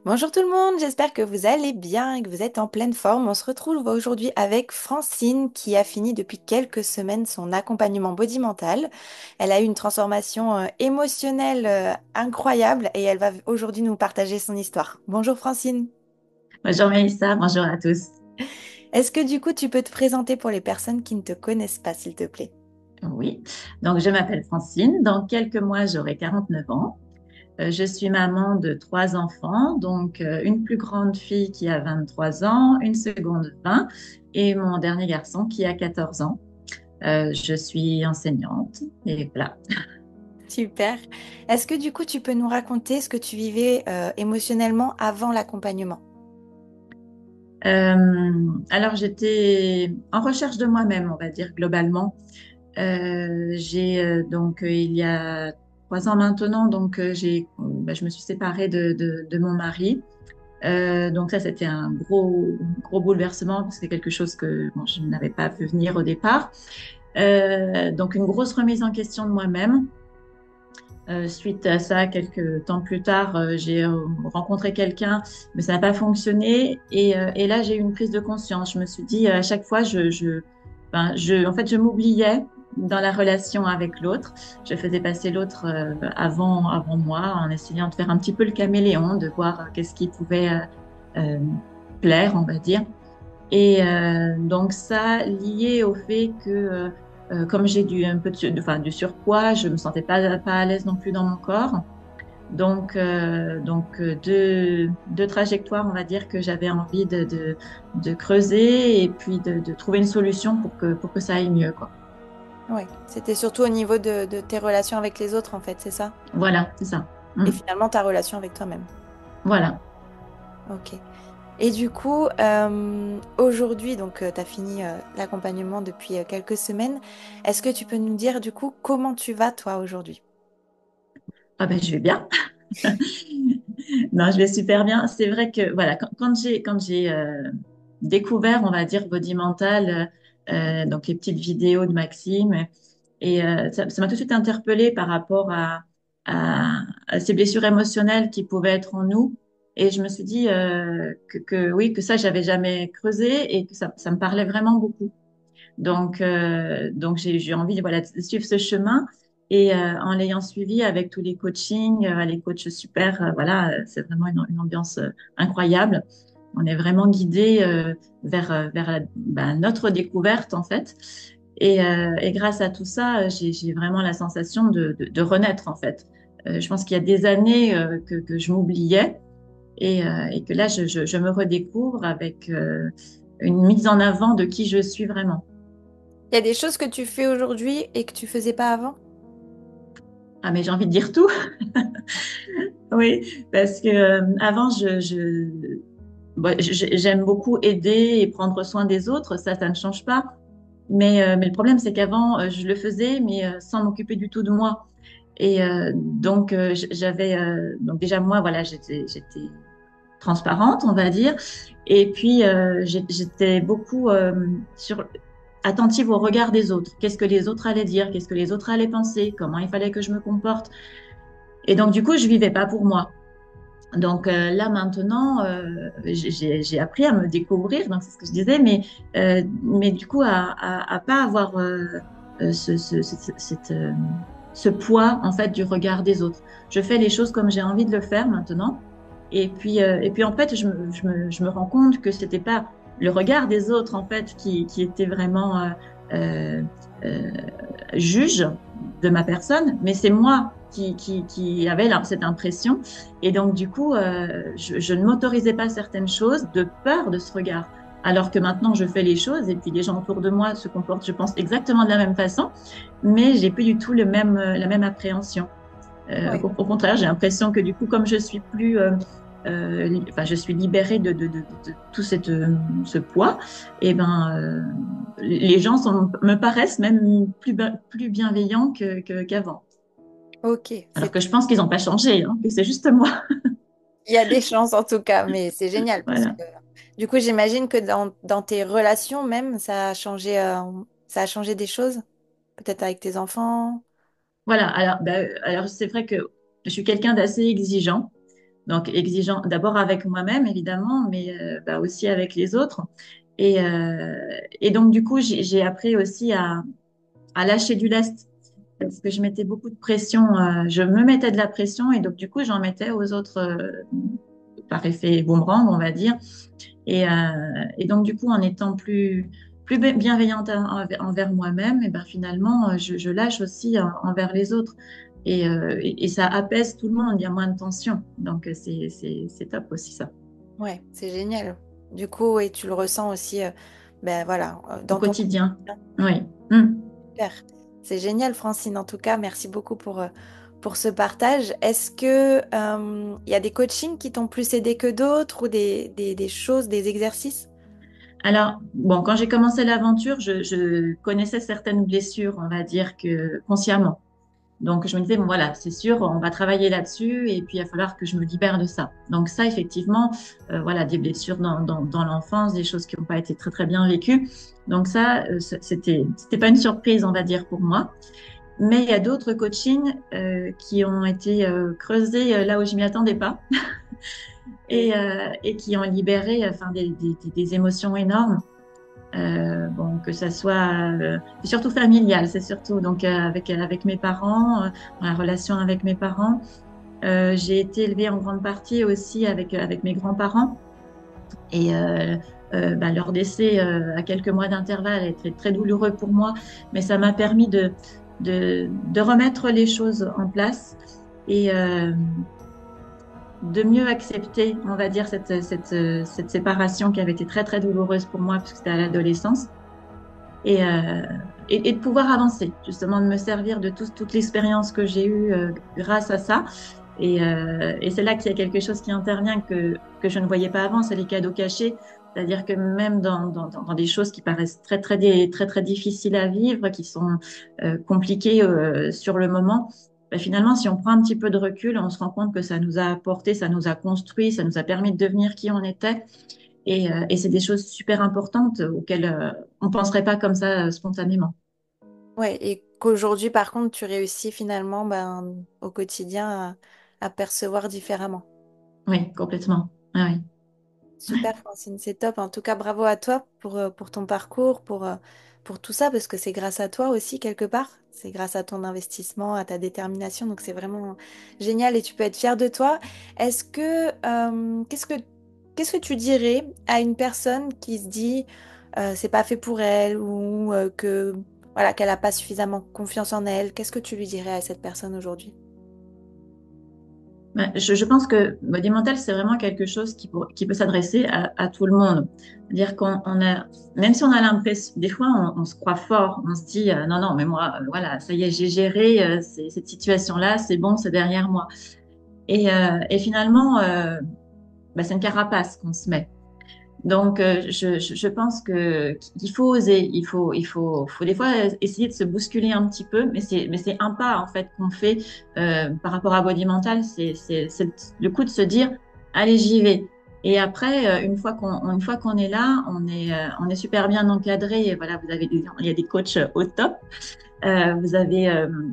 Bonjour tout le monde, j'espère que vous allez bien et que vous êtes en pleine forme. On se retrouve aujourd'hui avec Francine qui a fini depuis quelques semaines son accompagnement body mental. Elle a eu une transformation émotionnelle incroyable et elle va aujourd'hui nous partager son histoire. Bonjour Francine. Bonjour Mélissa, bonjour à tous. Est-ce que du coup tu peux te présenter pour les personnes qui ne te connaissent pas, s'il te plaît? Oui, donc je m'appelle Francine. Dans quelques mois, j'aurai 49 ans. Je suis maman de trois enfants, donc une plus grande fille qui a 23 ans, une seconde 20 et mon dernier garçon qui a 14 ans. Je suis enseignante et voilà. Super. Est-ce que du coup tu peux nous raconter ce que tu vivais émotionnellement avant l'accompagnement? Alors j'étais en recherche de moi-même, on va dire globalement. Il y a 3 ans maintenant, je me suis séparée de mon mari. Donc ça, c'était un gros bouleversement parce que c'est quelque chose que bon, je n'avais pas vu venir au départ. Donc une grosse remise en question de moi-même. Suite à ça, quelques temps plus tard, j'ai rencontré quelqu'un, mais ça n'a pas fonctionné. Et là, j'ai eu une prise de conscience. Je me suis dit, à chaque fois, en fait, je m'oubliais dans la relation avec l'autre. Je faisais passer l'autre avant moi en essayant de faire un petit peu le caméléon, de voir qu'est-ce qui pouvait euh, plaire, on va dire. Et donc ça, lié au fait que comme j'ai un peu du surpoids, je me sentais pas à l'aise non plus dans mon corps. Deux trajectoires, on va dire, que j'avais envie de creuser et puis de trouver une solution pour que ça aille mieux, quoi. Oui, c'était surtout au niveau de tes relations avec les autres en fait, c'est ça? Voilà, c'est ça. Et Mm. finalement ta relation avec toi-même. Voilà. Ok. Et du coup, aujourd'hui, donc tu as fini l'accompagnement depuis quelques semaines. Est-ce que tu peux nous dire du coup comment tu vas toi aujourd'hui? Ah ben, je vais bien. Non, je vais super bien. C'est vrai que voilà, quand j'ai découvert, on va dire, Body Mental, donc les petites vidéos de Maxime, et ça m'a tout de suite interpellée par rapport à ces blessures émotionnelles qui pouvaient être en nous. Et je me suis dit que oui, que ça, j'avais jamais creusé et que ça me parlait vraiment beaucoup. Donc j'ai envie voilà, de suivre ce chemin. Et en l'ayant suivi avec tous les coachings, les coachs super, voilà, c'est vraiment une ambiance incroyable. On est vraiment guidé vers notre découverte, en fait. Et grâce à tout ça, j'ai vraiment la sensation de renaître, en fait. Je pense qu'il y a des années que je m'oubliais et que là, je me redécouvre avec une mise en avant de qui je suis vraiment. Il y a des choses que tu fais aujourd'hui et que tu faisais pas avant? Ah, mais j'ai envie de dire tout. Oui, parce que avant, j'aime beaucoup aider et prendre soin des autres. Ça ne change pas. Mais le problème, c'est qu'avant, je le faisais, mais sans m'occuper du tout de moi. Et donc déjà moi, voilà, j'étais transparente, on va dire. Et puis j'étais beaucoup attentive au regard des autres. Qu'est-ce que les autres allaient dire? Qu'est-ce que les autres allaient penser? Comment il fallait que je me comporte? Et donc, du coup, je vivais pas pour moi. Donc là maintenant, j'ai appris à me découvrir, donc c'est ce que je disais, mais du coup à pas avoir ce, ce, ce, cette, ce poids en fait du regard des autres. Je fais les choses comme j'ai envie de le faire maintenant, et puis en fait je me rends compte que c'était pas le regard des autres en fait qui était vraiment euh, euh, juge de ma personne, mais c'est moi qui avait cette impression. Et donc, du coup, je ne m'autorisais pas certaines choses de peur de ce regard. Alors que maintenant, je fais les choses et puis les gens autour de moi se comportent, je pense, exactement de la même façon, mais j'ai plus du tout la même appréhension. Oui. Au contraire, j'ai l'impression que du coup, comme je suis plus, enfin, je suis libérée de tout ce poids, et ben, les gens me paraissent même plus bienveillants qu'avant. Ok, Alors que je pense qu'ils n'ont pas changé, hein, que c'est juste moi. il y a des chances en tout cas, mais c'est génial parce Voilà. que du coup, j'imagine que dans tes relations même, ça a changé des choses, peut-être avec tes enfants. Voilà. Alors c'est vrai que je suis quelqu'un d'assez exigeant. Donc, exigeant d'abord avec moi-même, évidemment, mais bah, aussi avec les autres. Et donc, du coup, j'ai appris aussi à lâcher du lest parce que je mettais beaucoup de pression. Je me mettais de la pression et donc, du coup, j'en mettais aux autres par effet boomerang, on va dire. Et donc, du coup, en étant plus bienveillante envers moi-même, et ben finalement, je lâche aussi envers les autres. Et ça apaise tout le monde, il y a moins de tension. Donc, c'est top aussi ça. Ouais, c'est génial. Du coup, et tu le ressens aussi, ben voilà, Au dans ton quotidien. quotidien. Oui. Mm. Super. C'est génial, Francine. En tout cas, merci beaucoup pour ce partage. Est-ce que, il y a des coachings qui t'ont plus aidé que d'autres ou des choses, des exercices? Alors, bon, quand j'ai commencé l'aventure, je connaissais certaines blessures, on va dire que consciemment. Donc, je me disais, bon, voilà, c'est sûr, on va travailler là-dessus et puis il va falloir que je me libère de ça. Donc, ça, effectivement, voilà, des blessures dans l'enfance, des choses qui n'ont pas été très, très bien vécues. Donc, ça, c'était pas une surprise, on va dire, pour moi. Mais il y a d'autres coachings qui ont été creusés là où je m'y attendais pas Ok. et qui ont libéré enfin, des émotions énormes. Bon, que ça soit c'est surtout familial, c'est surtout donc avec mes parents, dans la relation avec mes parents. J'ai été élevée en grande partie aussi avec mes grands-parents et bah, leur décès à quelques mois d'intervalle était très douloureux pour moi, mais ça m'a permis de remettre les choses en place et de mieux accepter, on va dire, cette séparation qui avait été très, très douloureuse pour moi puisque c'était à l'adolescence et, euh, et de pouvoir avancer, justement de me servir de toute l'expérience que j'ai eue grâce à ça. Et c'est là qu'il y a quelque chose qui intervient que je ne voyais pas avant, c'est les cadeaux cachés. C'est-à-dire que même dans des choses qui paraissent très, très difficiles à vivre, qui sont compliquées sur le moment, ben finalement, si on prend un petit peu de recul, on se rend compte que ça nous a apporté, ça nous a construit, ça nous a permis de devenir qui on était. Et c'est des choses super importantes auxquelles on ne penserait pas comme ça spontanément. Ouais, et qu'aujourd'hui, par contre, tu réussis finalement ben, au quotidien à percevoir différemment. Oui, complètement. Ah oui. Super, Francine, c'est top. En tout cas, bravo à toi pour ton parcours, pour tout ça, parce que c'est grâce à toi aussi, quelque part. C'est grâce à ton investissement, à ta détermination. Donc, c'est vraiment génial et tu peux être fier de toi. Est-ce que, qu'est-ce que tu dirais à une personne qui se dit, c'est pas fait pour elle ou que, voilà, qu'elle n'a pas suffisamment confiance en elle? Qu'est-ce que tu lui dirais à cette personne aujourd'hui? Ouais, je pense que body mental, c'est vraiment quelque chose qui peut s'adresser à tout le monde. C'est-à-dire qu'on a, même si on a l'impression, des fois, on se croit fort, on se dit, non, non, mais moi, voilà, ça y est, j'ai géré cette situation-là, c'est bon, c'est derrière moi. Et finalement, bah, c'est une carapace qu'on se met. Donc, je pense que qu'il faut oser, faut des fois essayer de se bousculer un petit peu, mais c'est un pas en fait qu'on fait par rapport à Body Mental, c'est le coup de se dire, allez, j'y vais. Et après, une fois qu'on est là, on est super bien encadré. Et voilà, il y a des coachs au top. Vous avez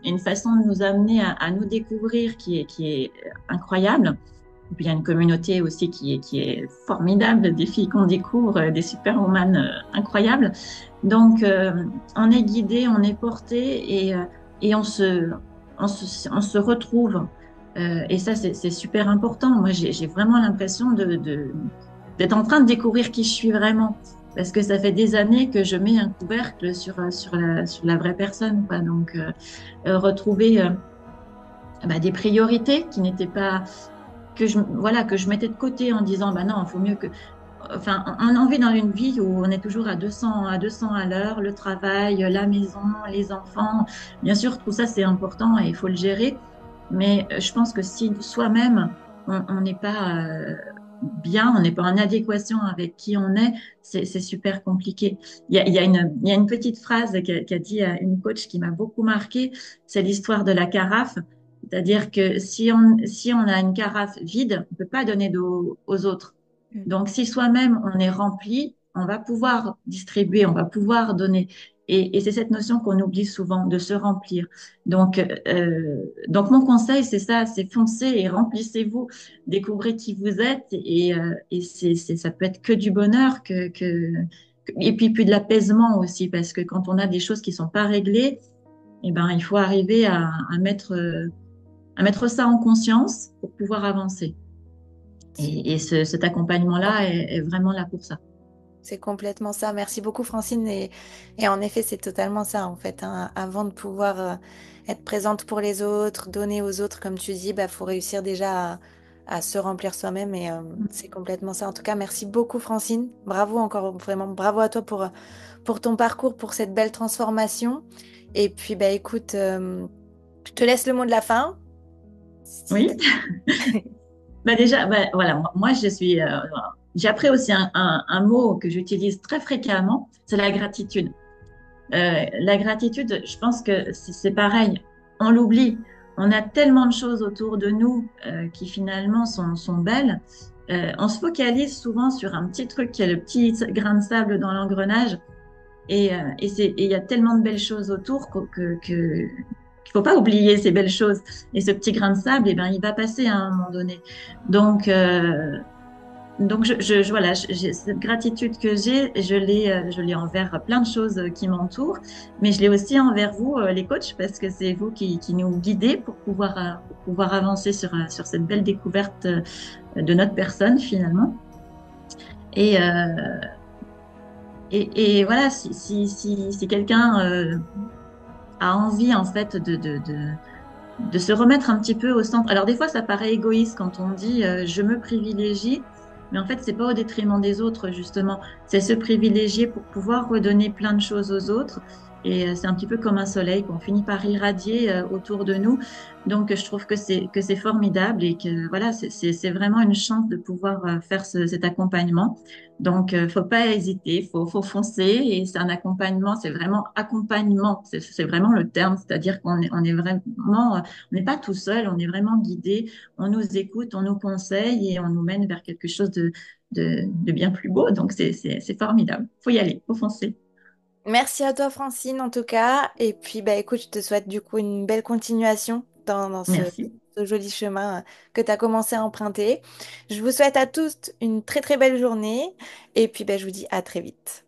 une façon de nous amener à nous découvrir qui est incroyable. Et puis il y a une communauté aussi qui est formidable, des filles qu'on découvre, des superwoman incroyables. Donc on est guidé, on est porté et on se retrouve. Et ça, c'est super important. Moi, j'ai vraiment l'impression d'être en train de découvrir qui je suis vraiment. Parce que ça fait des années que je mets un couvercle sur la vraie personne, quoi. Donc, retrouver bah, des priorités qui n'étaient pas voilà, que je mettais de côté en disant, bah non, il faut mieux que, enfin, on vit dans une vie où on est toujours à 200 à l'heure, le travail, la maison, les enfants. Bien sûr, tout ça, c'est important et il faut le gérer. Mais je pense que si soi-même, on n'est pas bien, on n'est pas en adéquation avec qui on est, c'est super compliqué. Il y a une petite phrase qu'a dit une coach qui m'a beaucoup marqué, c'est l'histoire de la carafe. C'est-à-dire que si on a une carafe vide, on ne peut pas donner d'eau aux autres. Mm. Donc, si soi-même on est rempli, on va pouvoir distribuer, on va pouvoir donner. Et c'est cette notion qu'on oublie souvent, de se remplir. Donc mon conseil, c'est ça, c'est foncez et remplissez-vous, découvrez qui vous êtes et ça peut être que du bonheur, et puis de l'apaisement aussi, parce que quand on a des choses qui sont pas réglées, eh ben, il faut arriver à mettre ça en conscience pour pouvoir avancer. Cet accompagnement-là est vraiment là pour ça. C'est complètement ça. Merci beaucoup, Francine. Et en effet, c'est totalement ça, en fait, hein. Avant de pouvoir être présente pour les autres, donner aux autres, comme tu dis, bah, faut réussir déjà à se remplir soi-même. Et c'est complètement ça. En tout cas, merci beaucoup, Francine. Bravo encore, vraiment, bravo à toi pour ton parcours, pour cette belle transformation. Et puis, bah, écoute, je te laisse le mot de la fin. Si Oui. Bah déjà, bah, voilà, moi je suis, j'ai appris aussi un mot que j'utilise très fréquemment, c'est la gratitude. La gratitude, je pense que c'est pareil, on l'oublie. On a tellement de choses autour de nous qui finalement sont belles. On se focalise souvent sur un petit truc qui est le petit grain de sable dans l'engrenage et il y a tellement de belles choses autour qu'il faut pas oublier ces belles choses. Et ce petit grain de sable, eh ben, il va passer à un moment donné. Donc, euh, voilà, cette gratitude que je l'ai envers plein de choses qui m'entourent, mais je l'ai aussi envers vous, les coachs, parce que c'est vous qui nous guidez pour pouvoir avancer sur cette belle découverte de notre personne finalement. Et, euh, et voilà, si quelqu'un a envie en fait de se remettre un petit peu au centre. Alors des fois, ça paraît égoïste quand on dit je me privilégie, mais en fait, c'est pas au détriment des autres justement. C'est se privilégier pour pouvoir redonner plein de choses aux autres. Et c'est un petit peu comme un soleil qu'on finit par irradier autour de nous. Donc, je trouve que c'est formidable et que voilà, c'est vraiment une chance de pouvoir faire cet accompagnement. Donc, faut pas hésiter, faut foncer. Et c'est un accompagnement, c'est vraiment accompagnement, c'est vraiment le terme, c'est-à-dire on est vraiment, on n'est pas tout seul, on est vraiment guidé, on nous écoute, on nous conseille et on nous mène vers quelque chose de bien plus beau. Donc, c'est formidable. Faut y aller, faut foncer. Merci à toi, Francine, en tout cas. Et puis, bah, écoute, je te souhaite du coup une belle continuation dans Merci. ce joli chemin que tu as commencé à emprunter. Je vous souhaite à tous une très très belle journée. Et puis, bah, je vous dis à très vite.